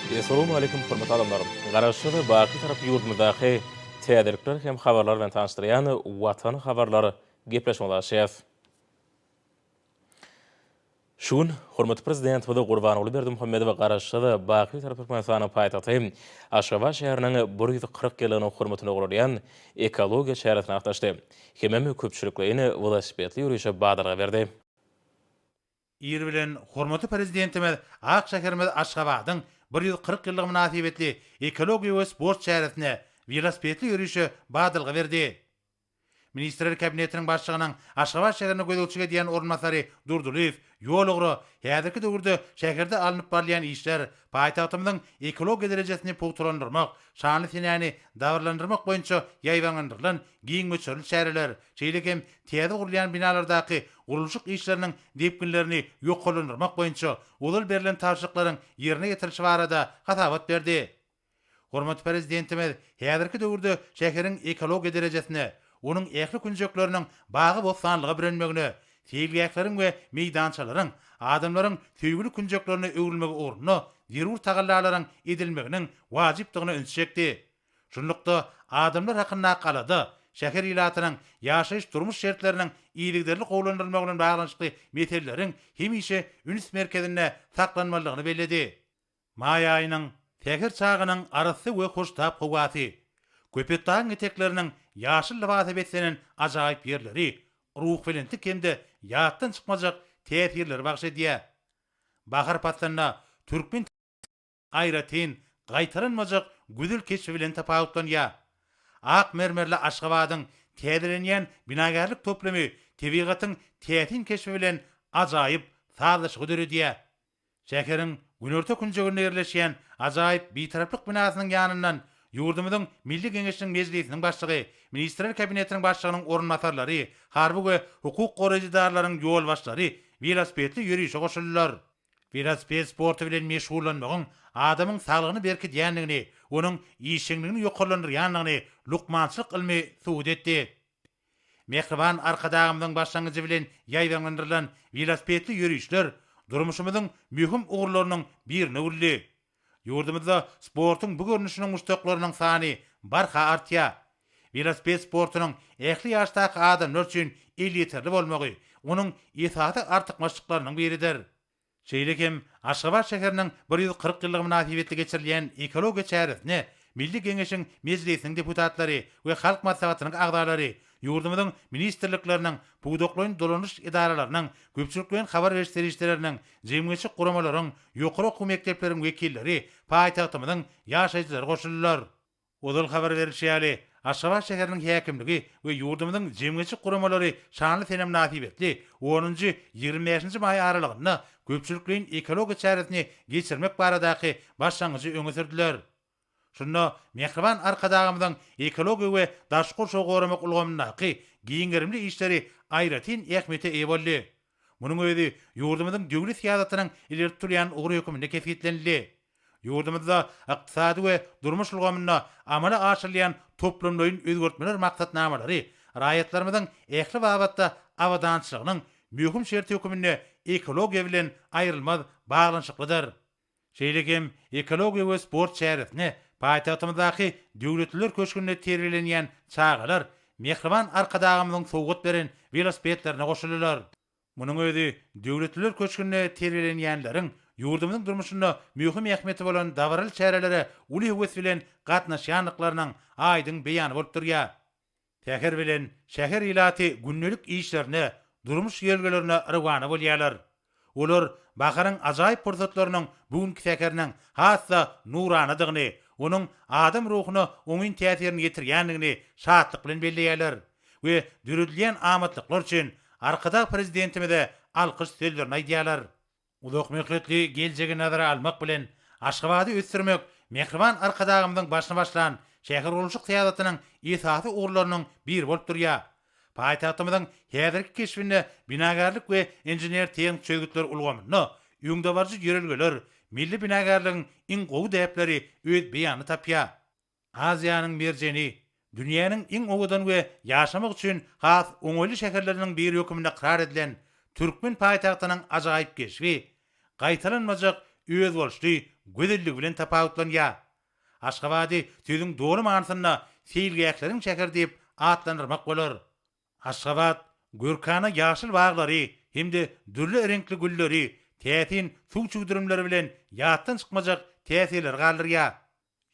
Assalamu alaykum hormatly adamlarym. Garaşyny baqy tarap ýurdumyzdaky täzelikler hem habarlar bilen tanışdyrýan Watan Habarlary gepleşmeli. Şun hormatly prezident we Gurbanguly Berdimuhamedow garaşyny baqy tarap Türkmenistanyň paýtagty Aşgabat şäheriniň 140 ýylyny hormatyna gurulýan ekologiýa şäherine aqtaşdy. Hemem köpçüliklerini velosipedli ýürüýüşe badalga berdi. Ir bilen hormatly prezidentimiz Ak şäherimiz Aşgabatyň 140 ýyllyk münasibetli ekologiýa we sport şäherine velosipedli ýürüýüşe badalga berdi. Ministrler kabinetiniň başçygynyň Aşgabat şäherine gödülçüge diýen ornmasary durduryp, ýol ugry häzirki döwürde şäherde alınıp barlayan işler paýtagtymyzyň ekologiýa derejesini pogtulandyrmak, şanly senäni dawrlandyrmak boýunça ýaýbanlandyrylan giň göçerli şäherler, şeýle-de täze gurulýan binalardaky gurulşyk işleriniň depkinlerini ýoklandyrmak boýunça ulul berilen tapşyryklaryň ýerine ýetirişi barada hatabat berdi. Hormatly prezidentimiz häzirki döwürde şäheriň ekologiýa derejesini onun ähli künjekleriniň bagy bozsanlygy bilenmegine, teýliýäkleriň we meýdançalaryň, adamlaryň töýgüli künjeklerini öwrülmegi ornuny zerur tagallalaryň edilmeginiň wajypdygyny öňçekdi. Şunlukda adamlar hakyna galady, şäher ilatynyň ýaşaýyş durmuş şertleriniň iýilikderli gowlandyrylmagy bilen baglanyşly meseleleriň hemişe üns merkezinde saklanmalygyny bellädi. May aýynyň täher çagynyň arasy we hoştap howaty, köpekdaň etekleriniň ýaşyl libasy betsenin ajaýyp ýerleri, ruh bilentik hemde ýatdan çykmajak täsirleri bagş edýär. Bahar patlarına Türkmen aýratyn gaýtaranmajak güzül keşfi bilen tapawutlanýar. Ak mermerli Aşgabatyň täzelenýän binagarlyk toplamy tebigatyň täsin keşfi bilen ajaýyp sazlaşyk ödürýär. Şäheriň günorta künjeginde ýerleşýän ajaýyp bitaraplyk binasynyň ýanyndan Ýurdumyzyň Milli Geňeşiniň mejlisiniň başçygy, ministrler kabinetiniň başçygynyň ornmasarlary, harby we hukuk goraýjydarlaryň ýol başlary velosipedli ýürüýüşe goşuldylar. Velosiped sporty bilen meşgullanmagyň adamyň saglygyny berkitýändigini, onuň işiňligini ýokarlandyrýanlygyny lukmançylyk ilmi suwd etdi. Mehriban arkadagymyzyň başlangyjy bilen ýaýbanlandyrylan velosipedli ýürüýüşler durmuşymyzyň mühim ugurlarynyň birini urly. Ýurdumyzda sportyň bu görnüşiniň muştaklarynyň sany barha artýar. Velosiped sportynyň ähli ýaşdaky adamlar üçin elitärli bolmagy, onuň ýesaty artykmaçlyklarynyň biridir. Şeýle-de Aşgabat şäheriniň 140 ýyllyk münasibetli geçirilýän ekologiýa şäherini Milli Geňeşiň mejlisiniň deputatlary we halk maslahatynyň agdalary, ýurdumyzyň ministrlikleriniň, puwdoklaryň dolanyş idaralarynyň, köpçüliklerin habar berişleriniň, jemgyýetçi guramalaryň, ýokary okuw mekdepleriň wekilleri, paýtagtymyzyň ýaşaýjylary goşuldylar. Odal habar berişýäli Aşgabat şäheriniň häkimligi we ýurdumyzyň jemgyýetçi guramalary şanly senem nasibetli 10-25 may aralygyna köpçüliklerin ekologiýa şäherini geçirmek baradaky başlangyjy öňe sürdiler. Şunda mehriban arkadagymyzyň ekologiýa we daşgur şoğuramak ulgamyndaky giňerimli işleri aýratyn ähmiýete eýe boldy. Munyň özi ýurdumyzyň döwlet siýasatynyň ileri turýan ugry höküminde kefiyetlenildi. Ýurdumyzda ykdysady we durmuş ulgamyna amala aşyrylýan toplamlaryň özgertmeler maksatnamalary, raýatlarymyzyň ähli babatda awadançylygynyň mühim şerti hökümine ekologiýa bilen aýrylmaz baglanyşyklydyr. Şeýle-de ekologiýa we sport şäherini paýtagtymyzdaky döwletler köşkünde terbilenýän çagalar mehriban arkadagymyzyň sowgat beren velosipedlerine goşuldylar. Munyň özi döwletler köşkünde terbilenýänleriň ýurdumyzyň durmuşynda mühim ähmiýeti bolan dawaryl şäherlere uly höwes bilen gatnaşýanlyklarynyň aýdyň beýany bolup durýar. Täher bilen şäher ilaty günnelik işlerine, durmuş ýergelerine rywany bolýarlar. Olar baharyň ajaýyp pursatlarynyň bugünkü täheriniň hassa nuranydygyny, onuň adam ruhuny oňyn täsirini ýetirýändigini şatlyk bilen belleýärler we dürüdilýän amatlyklar üçin arkada prezidentimize alkyş sözlerini aýdýarlar. Ulaq mekletli geljegi nazara almak bilen Aşgabaty ösdürmek mehriban arkadagymyzyň başyna başlan şäher gurulşyk siýasatynyň ýesaty ugurlarynyň biri bolup durýar. Paýtagtymyzyň häzirki keşfinde binagarlyk we inженер teňik çözgütler ulgamyny, ýöňde barjy ýörelgeler, milli binagarlygyň iň gowy däpleri öz beýany tapýar. Aziýanyň merjeni, dünýäniň iň owadan we ýaşamak üçin has oňoýly şäherleriniň biri höküminde karar edilen Türkmen paýtagtynyň ajaýyp keşfi, gaýtaranmajak öz bolşdy gözellik bilen tapawutlanýar. Aşgabaty sözüň dogry manasyna seýilgäkleriň şäher diýip atlandyrmak bolar. Aşgabat Gürkana ýaşyl baglary hemde dürli renkli gülleri, täsin suw çugdurumlary bilen ýatdan çykmajak täsirler galdyrýar.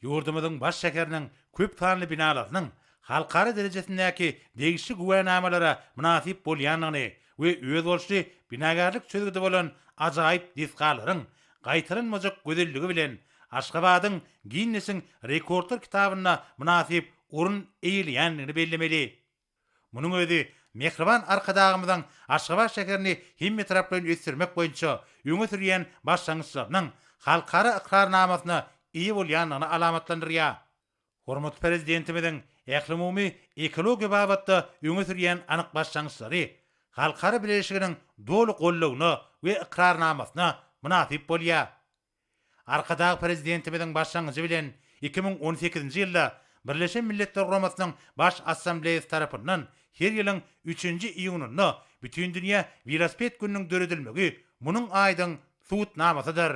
Ýurdumyzyň baş şäheriniň köp sanly binalarynyň halkara derejesindäki degişli güwänamalara münasip bolýanyny we öz bolşy binagarlyk sözüde bolan ajaýyp diskalaryň gaýtyrynmajak gözelligi bilen Aşgabatyň Guinnessiň rekordlar kitabyna münasip urun eýilýänligini bellemeli. Munyň özi mehriban arkadagymyzyň Aşgabat şäherini hemme tarapdan ösürmek boýunça öňe sürýän başlangyçlarynyň halkara ikrarnamasyna iyi bolýanyny alamatlandyrýar. Hormat prezidentimiziň ählimumy ekologiýa babatda öňe sürýän anyk başlangyçlary halkara birleşiginiň dolu gollawyna we ikrarnamasyna münasip bolýar. Arkadag prezidentimiziň başlangyjy bilen 2018-nji ýylda Birleşen Milletler Guramasynyň baş assambleýasy tarapyndan her ýylyň 3-nji iýunyna bütün dünýä velosiped gününiň döredilmegi munyň aýdyň suwutnamasydyr.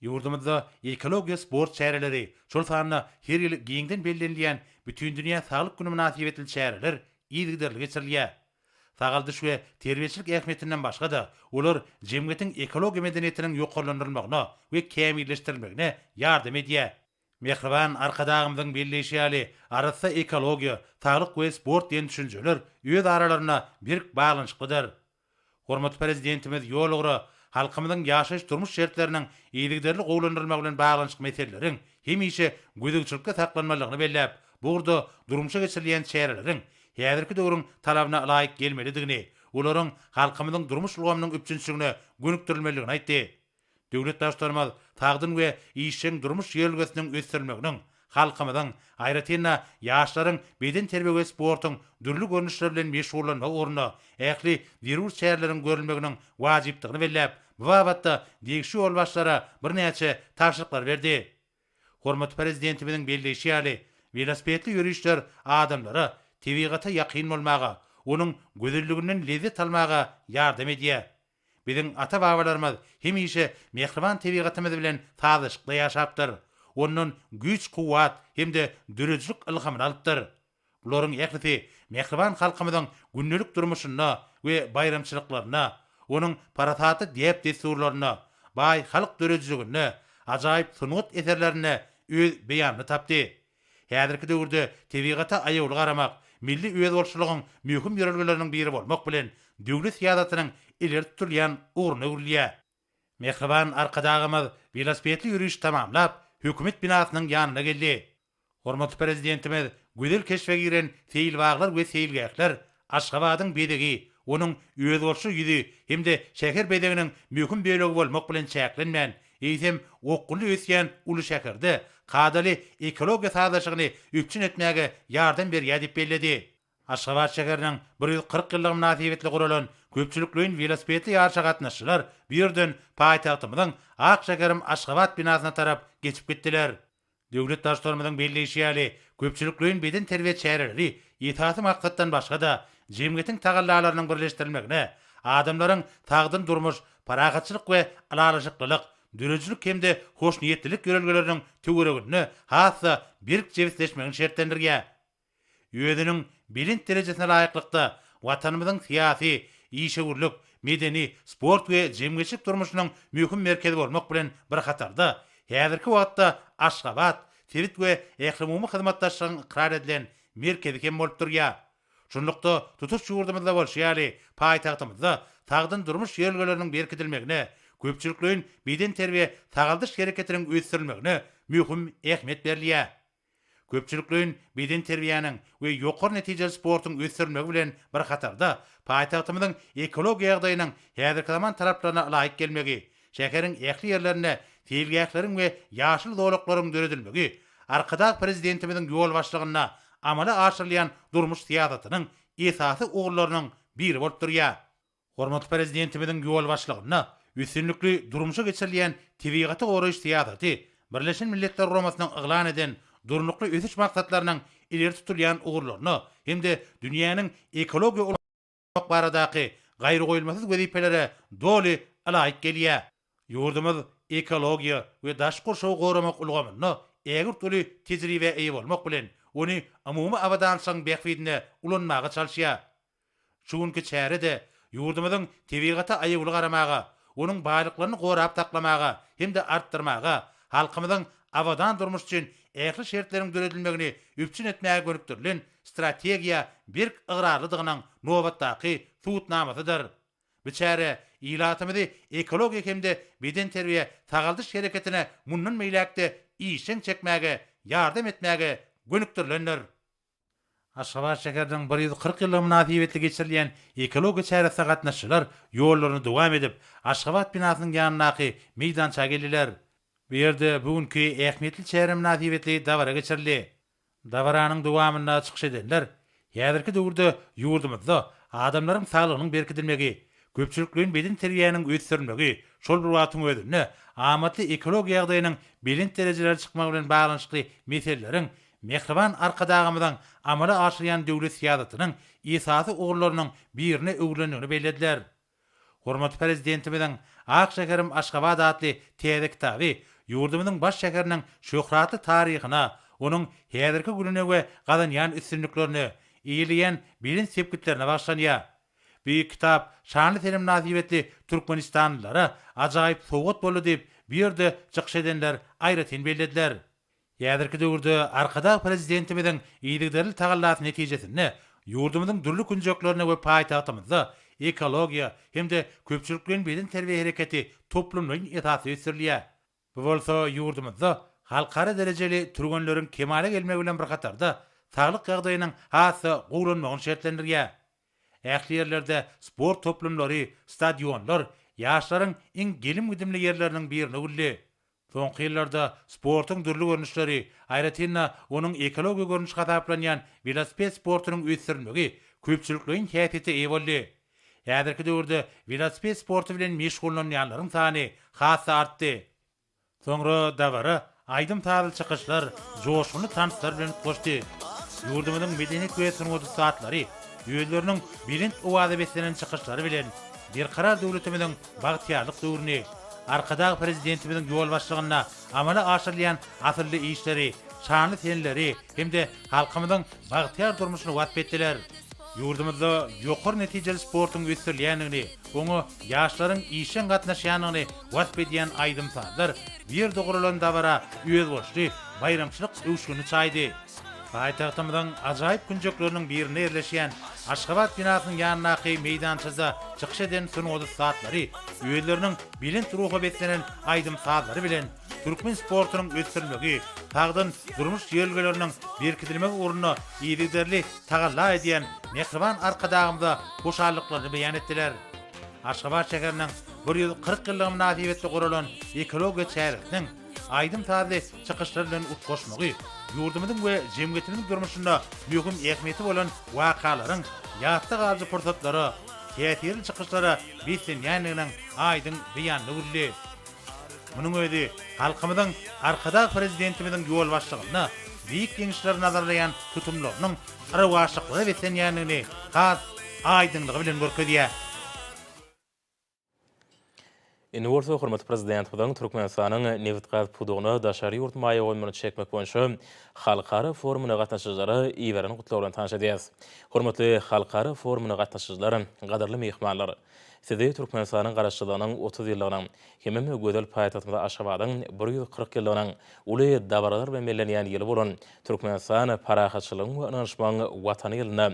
Ýurdumyzda ekologiýa sport şäherleri, şol sanyna her ýyl giňden bellenilýän bütün dünýä saglyk güni münasip etilýän şäherler ýygyderli geçirilýär. Sagaldyş we terbiýeçilik ähmiýetinden başga da olar jemgyýetiň ekologiýa medeniýetiniň ýokarlandyrylmagyna we kämilleşdirilmegine ýardam edýär. Mehriban arkadagymyzyň belleşýäli arasy ekologiýa, saglyk we sport diýen düşünjeler öz aralaryna birk baglanyşlydyr. Hormat prezidentimiz ýolugry halkymyzyň ýaşaýyş durmuş şertleriniň ýygyderli gowlandyrylmagy bilen baglanyşly meseleleriň hemişe gözegçilikde saklanmalygyny belläp, burada durmuşa geçirilýän şäherleriň häzirki döwrüň talabyna laýyk gelmelidigini, olaryň halkymyzyň durmuş ulgamynyň üçinçiligine gönükdirilmeligini aýtdy. Döwlet başlarymyz tagdyn we işçiň durmuş ýerlgesiniň ösdürilmeginiň, halkymyzyň aýratyna ýaşlaryň beden terbiýe we sportyň dürli görnüşleri bilen meşgullanmak orna ähli virus şäherleriň görülmeginiň wajypdygyny belläp, bu babatda degişli ýol başlara bir näçe tapşyryklar berdi. Hormat prezidentimiziň belleşýäli velosipedli ýürüýüşler adamlara tebigaty ýakyn bolmaga, onuň gözelliginden lezzet almaga ýardam edýär. Biziň ata-babalarymyz hemişe mehriban tebigatymyz bilen tazyşykda ýaşapdyr. Onun güç, kuwat hemde dürüjlük ilhamyny alypdyr. Bularyň ählisi mehriban halkymyzyň günnelik durmuşyna we bayramçylyklaryna, onuň parasaty diýip desturlaryna, baý halk dürüjligine, ajaýyp sunut eserlerine öz beýanyny tapdy. Häzirki döwürde tebigata aýaly garamak, milli öz bolşulygyň möhüm ýörelgeleriniň biri bolmak bilen döwlet siýasatynyň ileri tutilýän ugruna urilýär. Mehriban arkadagymyz velosipedli ýürüýüş tamamlap, hökümet binasynyň ýanyna geldi. Hormatly prezidentimiz gözel keşfe giren seýil-baglar we seýilgäkler Aşgabatyň bedegi, onuň öz bolşy ýüzi hemde şäher bedeginiň möhüm bölegi bolmak bilen çäklenmän, eýsem okguly ösýän uly şäherde kadaly ekologiýa sazdaşygyny üçin etmäge ýardam berýär diýip belledi. Aşgabat şäheriniň 140 ýyllyk münasibetli guralan köpçülikliň velosipedli ýarşa gatnaşçylar birden paýtagtymyzyň Ak şäherim Aşgabat binasyna tarap geçip gitdiler. Döwlet başlarymyzyň belleşýäli köpçülikliň beden terbiýe şäherleri ýetaty maksatdan başga da jemgyýetiň tagallalarynyň birleşdirilmegine, adamlaryň tagdyn durmuş, paragatçylyk we alalaşyklyk, dürüjlük hemde hoşniýetlilik ýörelgeleriniň töweregine hassa birk jewsleşmegini şertlendirýär. Ýödüniň bilinç derejesine laýyklykda watanymyzyň syýasy, işegürlük, medeni, sport we jemgyýetçilik durmuşynyň möhüm merkezi bolmak bilen bir hatarda häzirki wagtda Aşgabat, Tewit we ählimumy hyzmatdaşlygyň ikrar edilen merkezi hem bolup durýar. Şonlukda tutuş ýurdumyzda bolşýaly paýtagtymyzda tagdyn durmuş ýerleriniň berkitilmegine, köpçülikliň beden terbiýe tagaldyş hereketiniň ösdürilmegine möhüm ähmiýet berilýär. Köpçülikliň beden terbiýanyň we ýokary netijeli sportyň ösdürilmegi bilen bir hatarda paýtagtymyzyň ekologiýa ýagdaýynyň häzirki zaman taraplarına laýyk gelmegi, şäheriň ähli ýerlerine seýilgäkleriň we ýaşyl dowlaklaryň döredilmegi, arkadag prezidentimiziň ýol başlygyna amala aşyrylýan durmuş siýasatynyň esasy ugurlarynyň biri bolup durýar. Hormatly prezidentimiziň ýol başlygyna üstünlikli durmuşa geçirilýän tebigaty goraýyş siýasaty Birleşen Milletler Guramasynyň yglan eden durnukly ösüş maksatlarynyň ileri tutilýän ugurlaryny hemde dünýäniň ekologiýa baradaky gaýry goýulmasy wezifelere doly alaýyk gelýär. Ýurdumyz ekologiya we daş goşaw goramak ulgamyny ägir türlü tejribe eýe bolmak bilen onu umumy awadansaň bähwidine ulanmaga çalşýar. Şuňky çärede ýurdumyzyň tebigaty aýygyly garamaga, onuň baýlyklaryny gorap taklamaga hem de artdyrmaga, halkymyzyň awadan durmuş üçin ähli şertleriň döredilmegini üpçün etmäge gönükdirilen strategiýa bir ıgrarlydygynyň nobatdaky tutnamadydyr. Biçäre ilatymyzy ekologik hem de beden terbiýe tagaldyş hereketine mundan meýläkde işin çekmäge, ýardam etmäge gönükdirilenler. Aşgabat şäheriniň 140 ýyllyk münasibetli geçirilýän ekologiýa çäresine gatnaşçylar ýollaryny dowam edip Aşgabat binasynyň ýanynaky meýdança geldiler. Bu ýerde bugünkü ähmiýetli çäre münasibetli dawara geçirildi. Dawaranyň dowamyna çykyş edenler häzirki döwürde ýurdumyzda adamlaryň saglygynyň berkidilmegi, köpçülikliň beden terbiýanyň öýtürilmegi, şol bir wagtyň özünde amatly ekologiýa ýagdaýynyň bilen derejelere çykmagy bilen baglanyşly meseleleriň mehriban arkadagymyzdan amala aşyrýan döwlet siýasatynyň esasy ugurlarynyň birine öwrenligini bellädiler. Hormatly Prezidentimiň Ak şäherim Aşgabat adly täze kitaby ýurdumyzyň baş şäheriniň şöhratly taryhyna, onuň häzirki gününe we gazanýan üstünliklerini, iýilýän bilen sepkitlerine başlanýar. Bu kitap şanly terim nasibetli Türkmenistanlylara ajaýyp sogat boldy diýip bir ýerde çykyş edenler aýratyn bellädiler. Ýazyrky döwürde arkada prezidentimiň iýdigderli tagallat netijesinde ýurdumyzyň dürli günjeklerini we paýtagtymyzda ekologiýa hem de köpçülikliň beden terbiýe hereketi toplumlaryň esasy ösürilýär. Bu bolsa ýurdumyzda halkara derejeli türgenleriň kemale gelmegi bilen bir katarda saglyk ýagdaýynyň hasy gowranmagyny şertlendirýär. Ähli ýerlerde sport toplumlary, stadionlar ýaşlaryň iň gelim gidimli ýerleriniň birine gülli. Soňky ýyllarda sportyň dürli görnüşleri, aýratynda onuň ekologik görnüş hataplanýan velosiped sportynyň öýtürilmegi köpçülikliň häsiýeti eýe boldy. Häzirki döwürde velosiped sporty bilen meşgullanýanlaryň sany hasy artdy. Soňra dawara aýdym taýyl çykyşlar, joşguny tanyslar bilen goşdy. Ýurdumyzyň medeniýet we sungudy saatlary, ýöýleriniň bilen owaza beslenen çykyşlary bilen bir karar döwletimiziň bagtyarlyk döwrüni, arkada prezidentimiziň ýol başlygyna amala aşyrylýan asyrly işleri, şanly senleri hem de halkymyzyň bagtyar durmuşyny wasp etdiler. Ýurdumyzda ýokary netijeli sportyň ösürilýänligini, oňa ýaşlaryň işen gatnaşýanyny wasp edýän aýdym saatlar bir dogrulan dawara üýe bolşdy, bayramçylyk öwüşgüni çaýdy. Paýtagtymyzyň ajaýyp günjekleriniň birine ýerleşýän Aşgabat binasynyň ýanynaky meýdançyda çykyş eden sungudy saatlary, üýeleriniň bilen ruha beslenen aýdym saatlary bilen türkmen sportynyň ösürilmegi, tagdyn durmuş ýelgeleriniň berkidilmegi uğruna iýdigderli tagalla edýän mehriban arkadagymda goşarlyklaryny beýan etdiler. Aşgabat şäheriniň 140 ýyllyk münasibetli guralan ekologiýa çäresiniň aýdym taýy çykyşlary bilen utgoşmagy, ýurdumyzyň we jemgyýetimiziň durmuşynda möhüm ähmiýeti bolan wakalaryň ýatda galyjy pursatlary, täsirli çykyşlary beýlenýänliginiň aýdym beýanly boldy. Munyň özi halkymyzyň arkada prezidentimiziň ýol başlygyna biýik ýeňişleri nazarlayan tutumlarynyň arawaşyklygy beýlenýänligini has aýdynlygy bilen görkezýär. Iniworsa hormatly prezidentimiň Türkmenistanyň neft gaz pudugyny daşary ýurtmaýy goýmagyny çekmek boýunça halkara forumuna gatnaşyjylary iýberini gutlaw bilen tanış edýäs. Hormatly halkara forumuna gatnaşyjylar, gadarly mehmanlar, sizi Türkmenistanyň garaşçylygynyň 30 ýyllygynyň hem gödel paýtatymyzda Aşgabatyň 140 ýyllygynyň uly dawaralar bilen bellenýän ýyly bolan Türkmenistan parahatçylygyň we ynanşmagyň watany ýylyna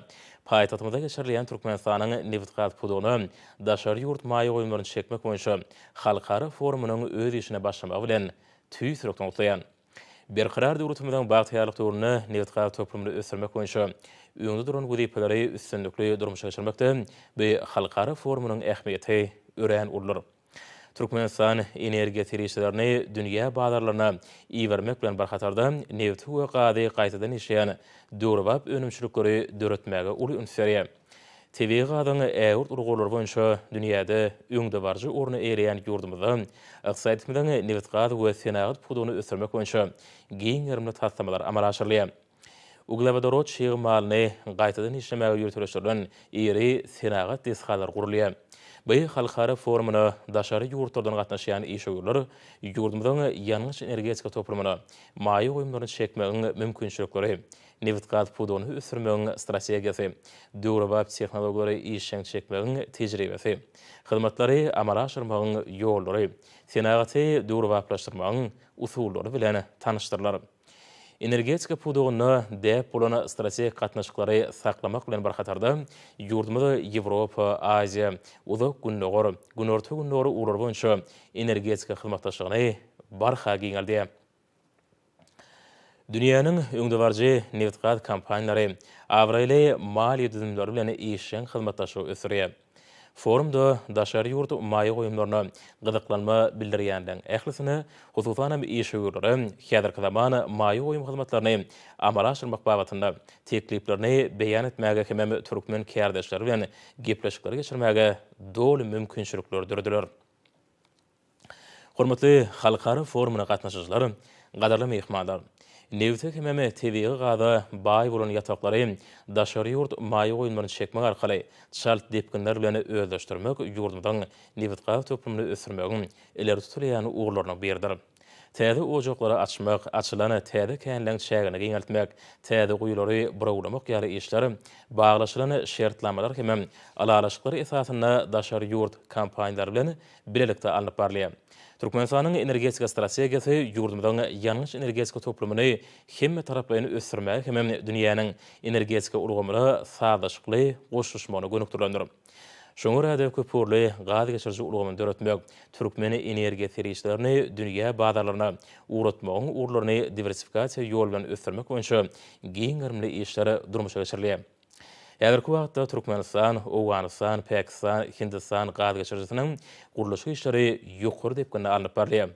paýtatymyzda geçirilýän Türkmenistanyň neft gaz pudugyny daşary ýurtmaýy goýmagyny çekmek boýunça halkara forumunyň öz işine başlamagy bilen tüýsürekden gutlaýan. Berqarar döwletimiziň bagtyarlyk döwrüne neft gaz toplumyny ösürmek boýunça öňde duran güýpelere üstünlikli durmuşa geçirmekde we halkara forumunyň ähmiýeti ören urlar. Türkmenistan energiýa terişlerini dünýä bazarlaryna iýermek bilen barhatarda neft we gazy gaýtadan işleýän döwrewap önümçilikleri döretmäge uly ünseriýär. TV gazyň äwurt urgulary boýunça dünýäde öňde barjy orny ereýän ýurdumyzda ykdysadymiň neft gazy we senagat pudugyny ösürmek boýunça giň ýerimli taslamalar amala aşyrylýar. Uglabadorot şeýle malyny gaýtadan işlemäge ýürütülýän iri senagat deshalar gurulýar. Bu halkara forumuna daşary ýurtlardan gatnaşýan işgörler ýurdumyzyň ýalňyş energetika toplumyna maýy goýumlaryny çekmegiň mümkinçilikleri, neft gaz puduny ösürmegiň strategiýasy, döwrabap tehnologiýalary işleň çekmegiň tejribesi, hyzmatlary amala aşyrmagyň ýollary, senagaty döwrabaplaşdyrmagyň usullary bilen tanışdyrlar. Energetika pudugyny däp bolan strategik gatnaşyklary saklamak bilen barhatarda ýurdumyzda Ýewropa, Aziýa, uzak günnögör, günorta günnögör urar boýunça energetika hyzmatdaşlygyny barha giňeldi. Dünýäniň öňde barjy neft gaz kompaniýalary awraly maliýe düzümleri bilen işleň hyzmatdaşlygy ösürýär. Forumda daşary ýurt maýy goýumlaryna gyzyklanma bildirýändiň ählisini hususan işgörleri häzirki zamana maýy goýum hyzmatlaryny amala aşyrmak babatynda tekliplerini beýan etmäge hem türkmen kärdeşleri bilen gepleşikleri geçirmäge doly mümkinçilikler durdular. Hormatly halkara forumuna gatnaşyjylar, gadarly mehmanlar, Nevtek hememe tebiği gada baý bolan ýataklary daşary ýurt maýy goýumlaryny çekmek arkaly çalt depkinler bilen özleşdirmek ýurdumyň neft gaz toplumyny ösürmegiň ileri tutulýan ugurlaryna berdir. Täze ojaklary açmak, açylany täze känleň çägini giňeltmek, täze goýulary burawlamak ýaly işler baglaşylan şertlanmalar hem alalaşyklar esasynda daşary ýurt kompaniýalary bilen bilelikde alınıp barlýar. Türkmenistanyň energetika strategiýasy ýurdumyzyň ýalňyş energetika toplumyny hemme taraplaryny ösürmäge hem dünýäniň energetika urgamyna sadaşykly goşuşmagyny gönükdirýär. Şoňa räde köpürli gaz geçirji urgamyny döretmek, türkmeni energiýa serişlerini dünýä bazarlaryna uğratmagyň urlaryny diversifikasiýa ýol bilen ösürmek boýunça giň gyrmly işler durmuşa geçirilýär. Häzirki wagtda Türkmenistan, Owganistan, Pakistan, Hindistan gaz geçirjisiniň guruluşy işleri ýokary depkinde alınıp barlýar.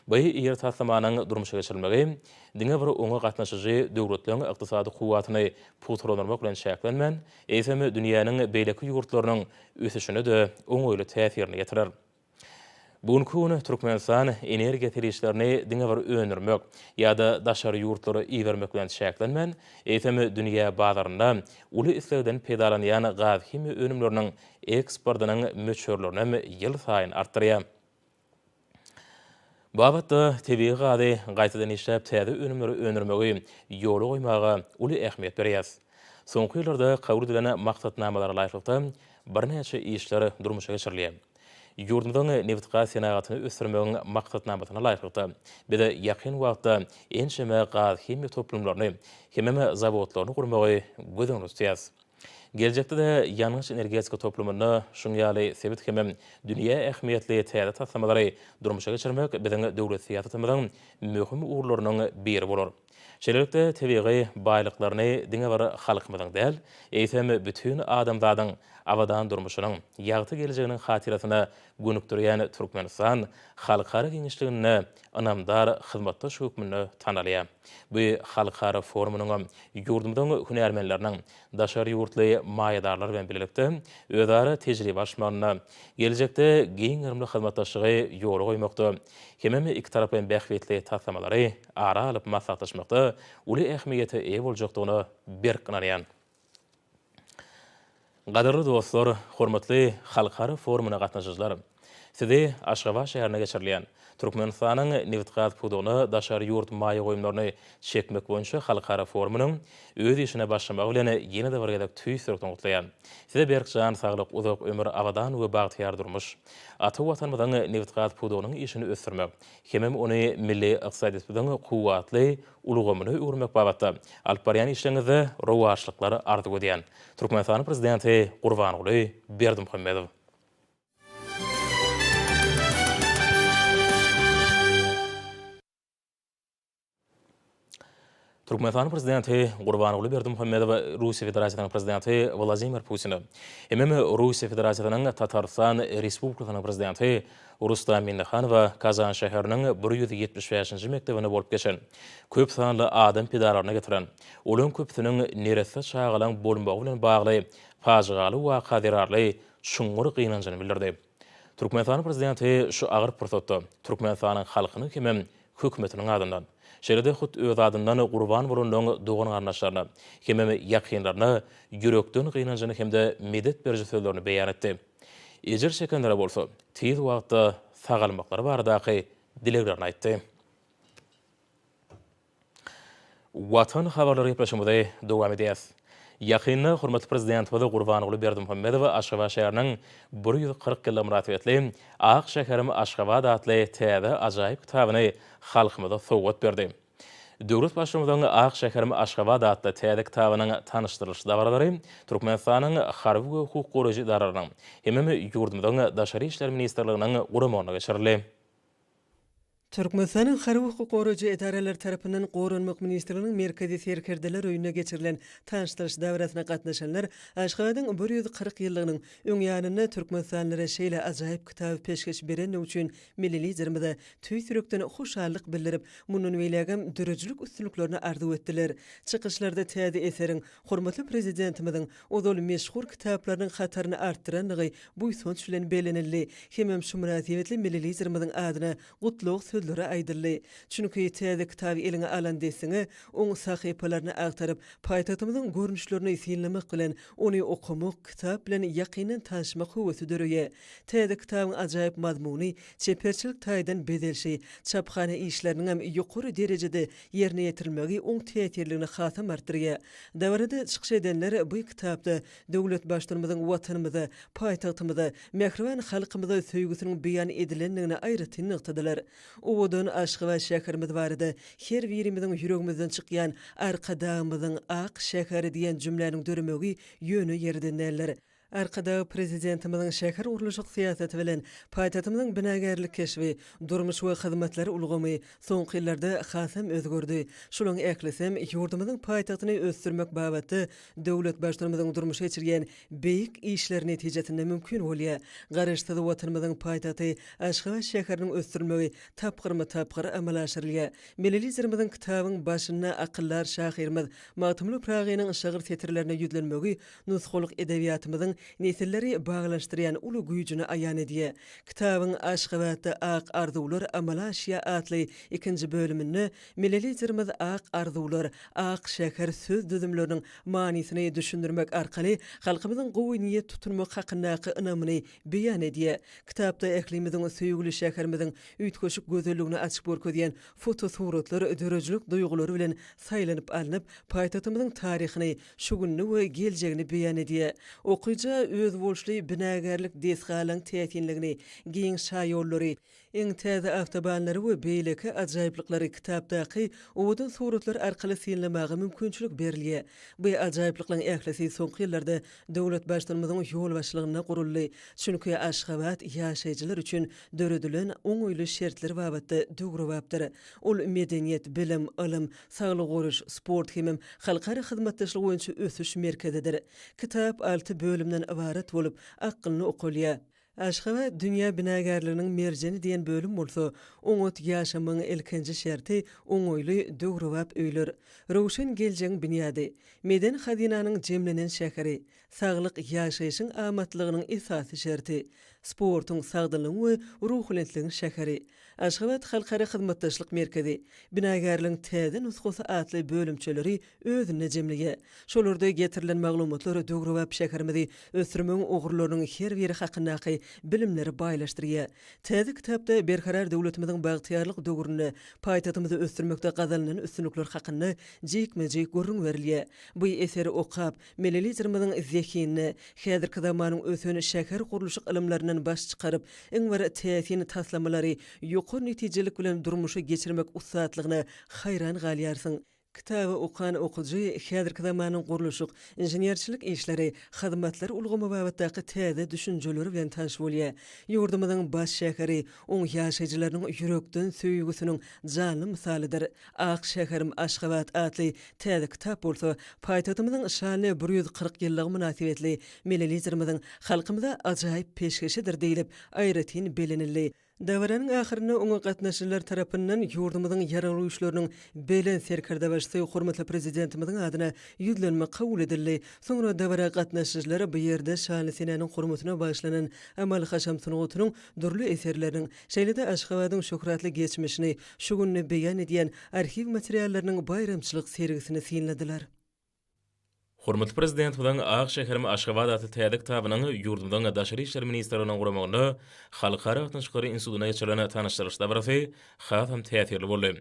Bu ýer taslamanyň durmuşa geçirilmegi diňe bir oňa gatnaşyjy döwletleriň ykdysady kuwatyny putrandyrmak bilen şäklenmän, eýsem dünýäniň beýleki ýurtlarynyň ösüşine de oňoýly täsirini ýetirer. Bugunky güni Türkmenistan energiýa terişlerini diňe bir öňürmek ýa-da daşary ýurtlary iýermek bilen şäklenmän, eýsem dünýä bazarynda uly islegden pedalanýan gaz himi önümleriniň eksportynyň möçörlerini ýyl saýyn artdyrýar. Babatda tebiği gazy gaýtadan işläp täze önümleri öňürmegi ýoly goýmaga uly ähmiýet berýär. Soňky ýyllarda kabul edilen maksatnamalary laýykda bir näçe işler durmuşa geçirilýär. Ýurdumyzyň neft gaz senagatyny ösürmegiň maksatnamasyna laýykda bede ýakyn wagtda enşeme gaz himi toplumlaryny hem zawodlaryny gurmagy gözdön tutýar. Gelecekde de ýalňyş energetika toplumyny şuňaly sebit hem dünýä ähmiýetli täze taslamalary durmuşa geçirmek biziň döwlet syýasatymyzyň möhüm urlarynyň biri bolar. Şeýlelikde tebiği baýlyklaryny diňe bir halkymyzyň däl, eýsem bütün adamzadyň awadan durmuşynyň ýagty geljeginiň hatirasyna gönükdirýän Türkmenistan halkara giňişligine anamdar hyzmatdaş hökmüni tanalýar. Bu halkara forumynyň ýurdumyzyň hünärmenleriniň daşary ýurtly maýydarlar bilen bilelikde özara tejribe aşmagyna, geljekde giň gyrmly hyzmatdaşlygy ýoly goýmakda, hem iki tarap bilen bähwetli taslamalary ara alyp maslahatlaşmakda uly ähmiýete eýe boljakdygyny berkinarýar. Gadarly dostlar, hormatly halkara forumuna gatnaşyjylar. Sizi Aşgabat şäherine geçirilýän Türkmenistanyň neft gaz pudugyny daşary ýurt maýy goýumlaryny çekmek boýunça halkara forumynyň öz işine başlamagy bilen ýene-de bir gezek tüýsürükden gutlaýar. Size berkjan saglyk, uzak ömür, awadan we bagtyar durmuş. Ata watanymyzyň neft gaz pudugynyň işini ösürmek, hem ony milli ykdysadyň kuwatly ulgamyny öwürmek babatda alyp barýan işlerinizi rowaşlyklary arzuw edýän Türkmenistanyň Prezidenti Gurbanguly Berdimuhamedow. Türkmenistanyň Prezidenti Gurbanguly Berdimuhamedow Russiýa Federasiýasynyň Prezidenti Wladimir Putine, hem Russiýa Federasiýasynyň Tatarystan Respublikasynyň Prezidenti Rustam Minnihanowa Kazan şäheriniň 175-nji mekdebine bolup geçen köp sanly adam pidalaryna getiren, olaryň köpüsiniň neresse çagalar bolmagy bilen bagly fajigaly waka derarly şuňgur gynançyny bildirdi. Türkmenistanyň Prezidenti şu agyr pursatda Türkmenistanyň halkyny hem hökümetiniň adyndan. Şeýle-de hut öz adyndan gurban bolundyň dogan-garyndaşlaryna, hemem ýakynlaryna ýürekden gynanjyny hemde medet berji sözlerini beýan etdi. Ejer şekenlere bolsa, tiz wagtda sagalmaklary bardaky dileglerini aýtdy. Watan Habarlary ýapraşymyzy dowam edýäs. Ýakynda hormatly Prezidenti Gurbanguly Berdimuhamedow Aşgabat şäheriniň 140 ýyllyk münasibetli Ak şäherim Aşgabat adly täze ajaýyp kitabyny halkymyza sowgat berdi. Döwlet başçylygyndan Ak şäherim Aşgabat adly täze kitabynyň tanışdyrylyş dabarlary Türkmenistanyň harby we hukuk goraýjy idaralarynyn hemem ýurdumyzyň daşary işler ministrliginiň guramagyna geçirildi. Türkmenistan'ın harby hukuk goraýjy idaralar tarapyndan Gorunmak ministrliginiň merkezi serkerdeler öýüne geçirilen tanışdyryş dawrasyna gatnaşanlar Aşgabatyň 140 ýyllygynyň öňýanyna Türkmenistanlylara şeýle ajaýyp kitaby peşkeş beren üçin millilizerimizde tüý sürekden hoşallyk bildirip, munun beýlegem dürejlik üstünlüklerini arzuw etdiler. Çykyşlarda täze eseriň hormatly prezidentimiziň ozal meşhur kitaplarynyň hataryny artdyranlygy bu soňç bilen belenildi. Hemem şu münasibetli millilizerimizin adyna gutluk sözleri aýdyldy. Çünki täze kitaby eline alan desini, oň sahypalaryny agtaryp, paýtagtymyzyň görnüşlerini synlamak bilen ony okumak, kitap bilen ýakynan tanışmak howasy dörüye. Täze kitabyň ajaýyp mazmuny, çeperçilik taýdan bedelşi, çapxana işleriniň hem ýokary derejede ýerine ýetirilmegi oň täsirligini hasam artdyrýar. Dawarda çykyş edenler bu kitapda döwlet başlarymyzyň watanymyza, paýtagtymyza, mehriban halkymyza söýgüsiniň beýan edilendigine aýratyn nyktadylar. Owadan Aşgabat şäherimiz barada her birimiziň ýüregimizden çykýan arkadağımyzyň ak şäheri diýen jümleniň dörmegi ýöne ýerdenler. Arkada prezidentimiziň şäher uruluşyk siýasety bilen paýtatymyzyň binagerlik keşbi, durmuş we hyzmatları ulgamy soňky ýyllarda hasam özgürdi. Şolaň eklesem, ýurdumyzyň paýtagtyny ösdürmek babatda döwlet başlarymyzyň durmuş geçirgen beýik işler netijesinde mümkin bolýar. Garaşdy watanymyzyň paýtaty Aşgabat şäheriniň ösdürmegi tapgyr amal aşyrylýar. Millilizerimizin kitabyň başyna akyllar şäherimiz Matymly Pragynyň şagyr tetirlerine ýüzlenmegi nusxalyk edebiýatymyzyň nesilleri bağlaşdıryan ulu güýjüni aýan edýär. Kitabyň Aşgabatda ak arzuwlar amala aşýa atly 2-nji bölümini millililerimiz ak arzuwlar, ak şäher söz düzümleriniň manysyny düşündirmek arkaly halkymyzyň gowy niýet tutunmak hakyndaky ynamyny beýan edýär. Kitapda eklimiziň söýgüli şäherimiziň üýtgeşik gözelligini açyp görkezýän foto suratlar dörejlik duýgulary bilen saýlanyp alınıp, paýtatymyzyň taryhyny, şu günni we geljegini beýan edýär. Okuyca öz bolşly binagerlik desgalan täsinligini, giň şaýollary, eň täze awtobanlary we beýleki ajaýyplyklary kitapdaky owadan suratlar arkaly synlamagy mümkinçilik berilýär. Bu ajaýyplyklaryň ählisi soňky ýyllarda döwlet başlarymyzyň ýol başlygyna guruldy. Çünki Aşgabat ýaşaýjylar üçin döredilen oňoýly şertler babatda döwrewapdyr. Ol medeniýet, bilim, ilim, saglyk goruş, sport hemem halkara hyzmatdaşlyk boýunça ösüş merkezidir. Kitap 6 bölümden ibaret bolup akylny okulýar. Aşgabat dünýä binagerliginiň merjeni diýen bölüm bolsa, oňot ýaşamyň ilkinji şerti oňoýly döwrewap öýler. Rowşan geljeň bünyady, meden hazinanyň jemlenen şäheri, saglyk ýaşaýyşyň amatlygynyň esasy şerti, sportuň sagdylygyň we ruhlanetligiň şäheri. Aşgabat halkara hyzmatdaşlyk merkezi, binagerligiň täze nusxasy atly bölümçeleri özüne jemleýär. Şolarda getirilen maglumatlar döwrewap şäherimizi ösdürmegiň ogurlarynyň her biri hakyndaky bilimleri baýlaşdyrýar. Täze kitapda berkarar döwletimiziň bagtyarlyk döwrüne, paýtatymyzy ösdürmekde gazalynan üstünlikler hakynda jekme-jek görüň berilýär. Bu eseri okap, millilizerimizin zekinini, häzirki zamanyň ösün şäher guruluşyk ilimlerinden baş çykaryp, eňwer täsini taslamalary ýokary netijelik bilen durmuşy geçirmek ustaatlygyna hayran galýarsyň. Kitabı okan okuji häzirki zamanyň guruluşyk, inženýerçilik işleri, hyzmatlar ulgamy babatdaky täze düşünjeleri bilen tanış bolýar. Ýurdumyzyň baş şäheri oň ýaşaýjylarynyň ýürekden söýgüsiniň canly misalydyr. Ak şäherim Aşgabat atly täze kitap bolsa, paýtatymyzyň şany 140 ýyllyk münasibetli millilizerimizin halkymyza ajaýyp peşkeşidir diýilip aýratyn belenildi. Däwrenin ahyrynda oňa gatnaşyjylar tarapyndan ýurdumyzyň ýaraly güýçleriniň bilen serkerde başly hormatly prezidentimiziň adyna ýüzlenme kabul edildi. Soňra däwre gatnaşyjylary bu ýerde şanly senäniň hormatyna başlanan amal haşam sunugutynyň durly eserleriniň şeýle-de Aşgabatyň şöhratly geçmişini şu günni beýan edýän arxiv materiallarynyň bayramçylyk sergisini sinlediler. Hormatly prezident bilen Ağ şäherimi Aşgabat aty täze tabynyň ýurdumyň daşary işler ministrliginiň guramagyny Halkara Gatnaşyklary institutyna geçirilen tanyşdyrışda barasy has hem täsirli boldy.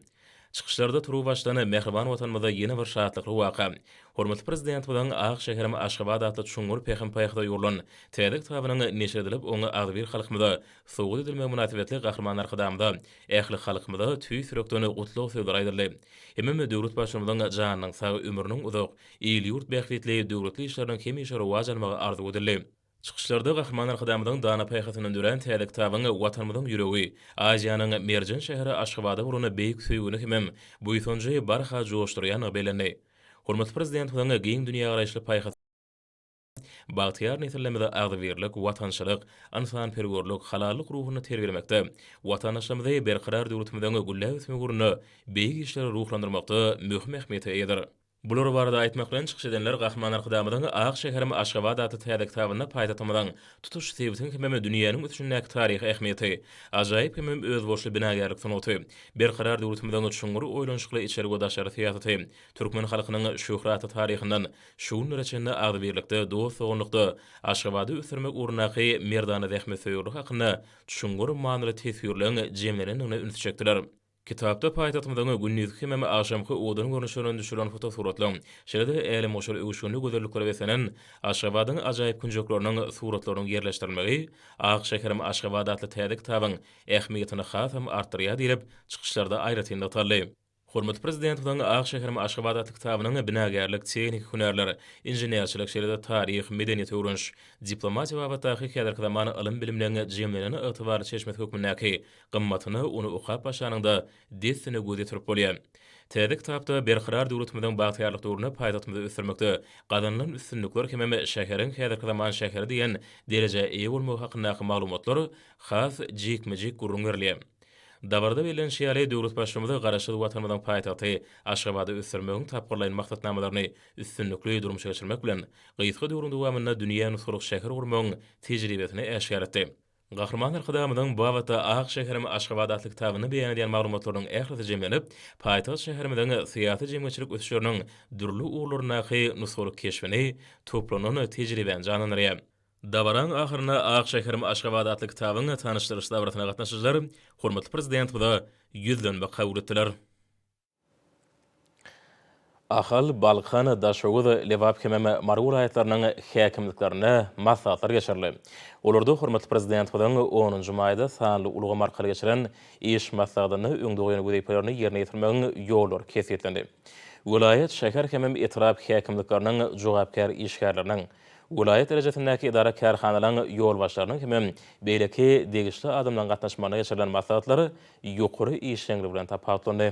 Çıkışlarda turu başlany Mehriban watanymyzda ýene bir şahatlykly waka. Hormatly prezident bilen Ağ şäherimi Aşgabat atly çuňur peýham paýagda ýurlan täze tabynyň neşredilip oňa agbyr halkymyzda sowgat edilmek münasibetli gahrymanlar kydamda ähli halkymyzda tüý sürekdeni gutluk sözler aýdyldy. Hemme döwlet başçylygynyn janynyň sagy ömrüniň uzak, ýyl ýurt bäxtli döwletli işleriň kemi işleri wajalmagy arzu edildi. Çıkışlarda gahrymanlar kydamynyň dana paýhatynyň dören täze tabyny watanymyzyň ýüregi, Aziýanyň merjen şäheri Aşgabada buruny beýik süýgüni hemem bu ýytonjy barha joşdurýan beleni. Hormatly prezident bilen giň dünýä garaýşly paýhat Bagtyar netirlemede agdybirlik, watançylyk, ansanperwerlik, halallyk ruhuny terbiýelemekde. Watandaşlarymyzy berqarar döwletimiziň güllä ösme guruna beýik işleri ruhlandyrmakda möhüm ähmiýete eýdir. Bular barada aýtmak bilen çykyş edenler gahrymanlar kydamynyň Ağ şäherimi Aşgabat aty täze tabyna paýtatymyň tutuş sebäbini hemme dünýäniň üçünlik taryhy ähmiýeti, ajaýyp hemme özboşly binagarlyk sunuty, berqarar döwletimiziň çuňur oýlanşykly içerige daşary syýasaty, türkmen halkynyň şöhraty taryhyndan şu neressende agdybirlikde, dost soňlukda Aşgabaty ösürmek urnaky merdana zähmet söýürlik hakyna çuňur manyly tesirleň jemlerini ünitjekdiler. Kitapda paýtatymyzyň günnüzki hemme aşamky oduny görnüşlerini düşüren fotosuratlar, şeýle-de äli moşul öwüşgünli gözellikleri besenen Aşgabatyň ajaýyp künjekleriniň suratlaryny ýerleşdirmegi Ağ şäherimi Aşgabat atly täze tabyň ähmiýetini has hem artdyrýar diýip çykyşlarda aýratynda atarly. Hormatly prezident bilen Ağ şäherimi Aşgabat atly tabynyň binagarlyk, tehnik hünärler, inženerçilik, şeýle-de taryh, medeniýet öwrünş, diplomatiýa we tahyk ýalar kydamany ilim bilimlerini jemlerini ygtybarly çeşmet hökmündäki gymmatyny onu ukap başanyňda destini göze türip bolýar. Täze kitapda berqarar döwletimiziň bagtyarlyk döwrüne paýdatymyzy ösürmekde gazanylan üstünlikler hemem şäheriň häzir zaman şäheri diýen derejä eýe bolmagy hakyndaky maglumatlar has jikmejik gurrungerli. Dabarda bilen şeýle döwlet başçymyzy garaşy watanymyzyň paýtagty Aşgabady ösürmegiň tapgyrlaýan maksatnamalaryny üstünlikli durmuşa geçirmek bilen gyýsy döwrüň dowamynda dünýäni suruk şäher gurmagyň tejribesini äşkar etdi. Gahrymanlar kydamynyň bu wagtda Ağ şäherimi Aşgabat atly tabyny beýan edýän maglumatlaryň ählisi jemlenip, paýtagat şäherimiziň syýasy jemgyçilik ösüşleriniň durly uğurlaryna nusuruk keşfini, toplanan tejriben janlanýar. Dabaran ahyryna Ağ şäherimi Aşgabat atly tabyny tanyşdyryş dawratyna gatnaşyjylar hormatly prezident bilen ýüzlenme kabul etdiler. Ahal Balkan daşowy lewap hememe Marul aýatlarynyň häkimliklerine maslahatlar geçirildi. Olarda hormatly prezident bilen 10-njy maýda sanly ulgamy arkaly geçiren iş maslahatyny öňdöňe göýplerini ýerine ýetirmegiň ýolları kesýetlendi. Vilayet şäher hemem etrap häkimlikleriniň jogapkar işgärleriniň Vilayet derejesindäki idara kärhanalaryň ýol başlarynyň hemem beýleki degişli adamdan gatnaşmagyna geçirilen maslahatlary ýokary iş şeňli bilen tapatlandy.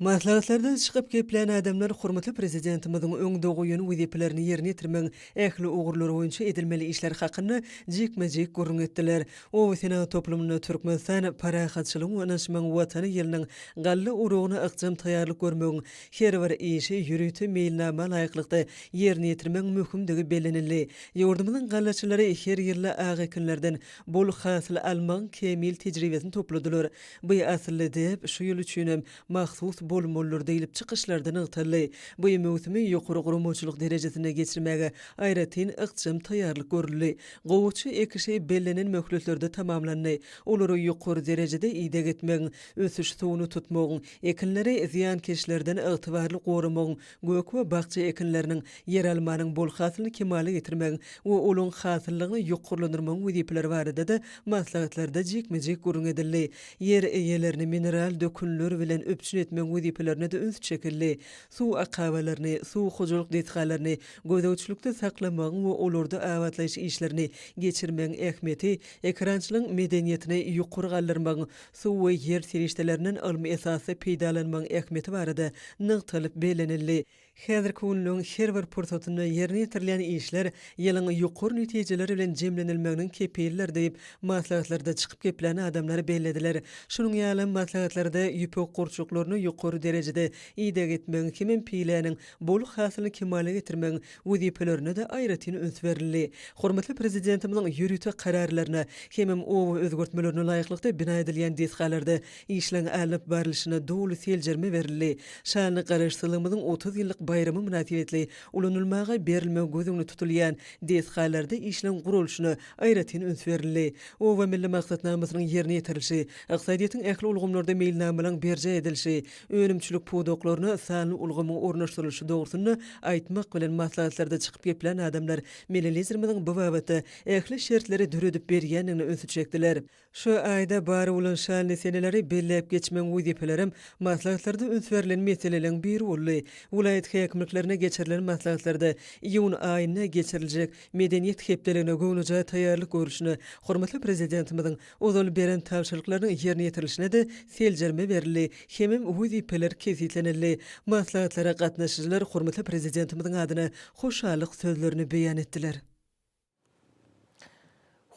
Maslahatlardan çıkıp geplen adamlar hormatly prezidentimiziň öňde goýan wezipelerini ýerine ýetirmeň ähli ugurlary boýunça edilmeli işler hakyny jikmejik gurrun etdiler. O sena toplumyny Türkmenistan parahatçylygyň öňsmen watany ýylynyň gally urugyna ykjam taýýarlyk görmegiň her bir işi ýürüti meýilnama laýyklykda ýerine ýetirmeň möhümdigi belenildi. Ýurdumyň gallaçylary her ýyly agykinlerden bol hasyl almagyň kemil tejribesini topladylar. Bu asly dep şu ýyl üçin mahsus bolmalar diýilip çykyşlardan ygtyly. Bu mewsimi ýokary gurumçylyk derejesine geçirmäge aýratyn ykjam taýýarlyk görüldi. Gowçy ekişi belenen möhletlerde tamamlandy. Olary ýokary derejede ýyda getmegiň, ösüş suwuny tutmagyň, ekinleri ziýan keşlerden ygtybarly gorumagyň, gök we bagça ekinleriniň ýer almanyň bol hasylyny kemale getirmegiň we olaryň hasyllygyny ýokarlandyrmagyň wezipeleri barada da maslahatlarda jikmejik gurrun edildi. Yer eýelerini mineral dökünler bilen öpçün etmegiň wezipelerini de üns çekildi. Su akabalaryny, su hojuluk detgalaryny gözäwçilükde saklamagyň we olurda awatlaýyş işlerini geçirmeň ähmeti ekrançylyň medeniýetini ýokary galdyrmagyň, su we yer serişdelerinden almy esasy peýdalanmagyň ähmeti barada nygtalyp belenildi. Häzir kunluň her bir pursatyny ýerine ýetirilýän işler ýylyň ýokary netijeleri bilen jemlenilmeginiň kepiller diýip maslahatlarda çykyp geplen adamlar bellediler. Şunuň ýaly maslahatlarda ýüpek gurçuklaryny ýokary derejede ýyda getmegiň kimin piýläniň bolup hasylyny kemale getirmegiň wezipelerini de aýratyn üns berildi. Hormatly prezidentimiň ýürüte kararlaryna hemem o özgörtmelerini laýyklykda bina edilýän desgalarda işleň alyp barylyşyna dowly seljerme berildi. Şanly garaşdyrlygymyzyň 30 ýyllyk bayramy münasibetli ulanylmaga berilme gözüňi tutulýan desgalarda işleň gurulşyna aýratyn üns berildi. O we milli maksatnamasynyň ýerine ýetirilşi, ykdysadyýatyň ähli ulgamlarda meýilnamalaryň berje edilşi, önümçilik pudoklaryny sanly ulgamyň ornaşdyrylşy dogrusyny aýtmak bilen maslahatlarda çykyp geplen adamlar milletizmimiň bu babatda ähli şertleri dürüdip berýänini üns çekdiler. Şu aýda bary ulan şanly seneleri belläp geçmeň wezipelerim maslahatlarda üns berilen meseleleň biri boldy. Vilayet häkimliklerine geçirilen maslahatlarda ýywn aýyna geçiriljek medeniýet hepdelerine gowunaja taýýarlyk görüşini hormatly prezidentimiň ozal beren tapşyryklarynyň ýerine ýetirilişine de seljerme berildi. Hemem wezipeler kesitlenildi. Maslahatlara gatnaşyjylar hormatly prezidentimiň adyna hoşallyk sözlerini beýan etdiler.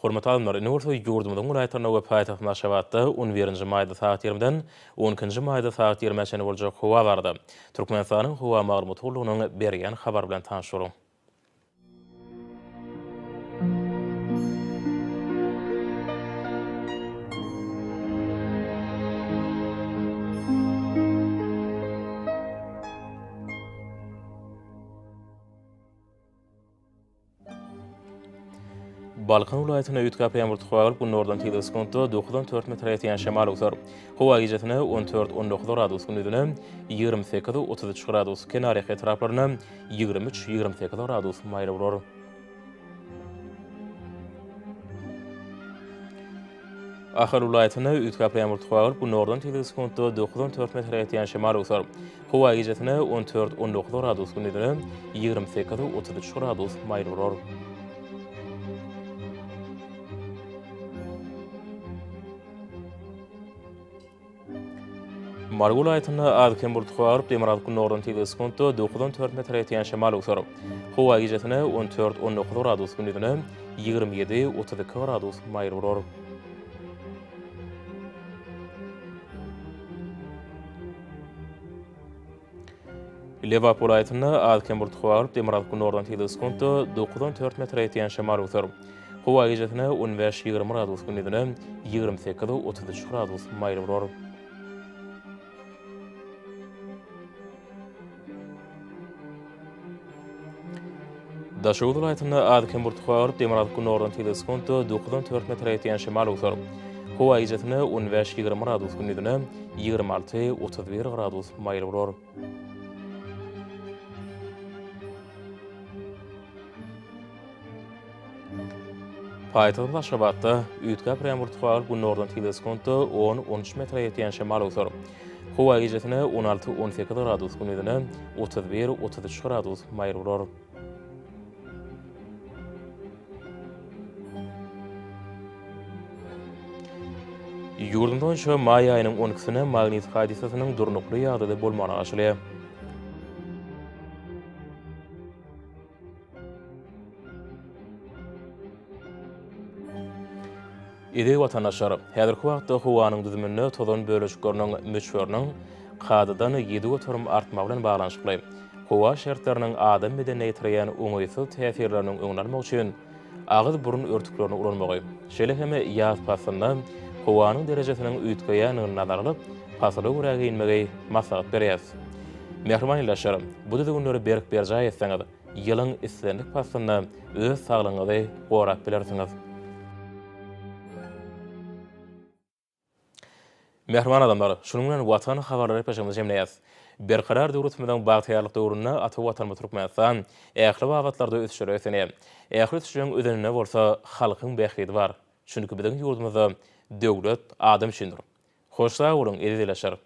Hormatly adamlar, Nurta ýurdumyň Wladymy we paýtagtyň aşabatda 11-nji maýda saat 20-den 12-nji maýda saat 20-çe boljak howa bardy. Türkmenistanyň howa maglumatlygynyň berýän habar bilen tanışýaryň. Balkan welaýatyna üýtgäp ýağmur tuhaýyp bu nordan teleskopda 9-4 metr ýetýän şemal utar. Howa gijetine 14-19 gradus gündüzine 28-33 gradus kenary etraplaryna 23-28 gradus maýly bolar. Ahar welaýatyna üýtgäp ýağmur tuhaýyp bu nordan teleskopda 9-4 metr ýetýän şemal utar. Howa gijetine 14-19 gradus gündüzine 28-33 gradus maýly bolar. Margul aýtyna adkem burtuqaryp demirad nordan teleskopda 9-4 metr ýetýän şemal utar. Howa gijetine 14-19 gradus gündüzine 27-32 gradus maýly bolar. Liverpool aýtyna adkem burtuqaryp demirad nordan teleskopda 9-4 metr ýetýän şemal utar. Howa gijetine 15-20 gradus gündüzine 28-33 gradus maýly bolar. Daşowul aýtyna adkem burtuqaryp demirad nordan teleskopda 9-4 metr ýetýän şemal utar. Howa gijetine 15-20 gradus gündüzine 26-31 gradus maýly bolar. Paýtagty Aşgabatda üýtgäp ýağmur tuhaýyp bu nordan teleskopda 10-13 metr ýetýän şemal utar. Howa gijetine 16-18 gradus gündüzine 31-33 gradus maýly bolar. Ýurdumda şu may aýynyň 12-sine magnit hadisasynyň durnukly ýagdaýda bolmagy aşylýar. Ede watandaşlar, häzirki wagtda howanyň düzümine tozan bölejikleriniň möçberiniň kadadan 7 oturum artmagy bilen baglanşykly. Howa şertleriniň adam bedene ýetiren oňaýsyz täsirleriniň öňlenmek üçin agyz burun örtüklerini ulanmagy. Şeýle heme ýaz pasynda howanyň derejesiniň üýtgeýäniň nazar alyp, pasaly guragi inmegi maslahat berýär. Mehriban ýylaşlar, bu düzgünleri berip berjäy etseňiz, ýylyň islendik pasynda öz saglygyňyzy gorap bilersiňiz. Mehriban adamlar, şunun bilen Watan Habarlary peşimiz jemleýäs. Berkarar döwletimiň bagtyarlyk döwründe ata watanmy Türkmenistan ähli wagtlarda ösüşür ösenýär. Ähli ösüşüň ödenine bolsa halkyň bähidi bar. Çünki biziň ýurdumyzda döwlet adam üçindir. Hoş sag bolun, edilýär.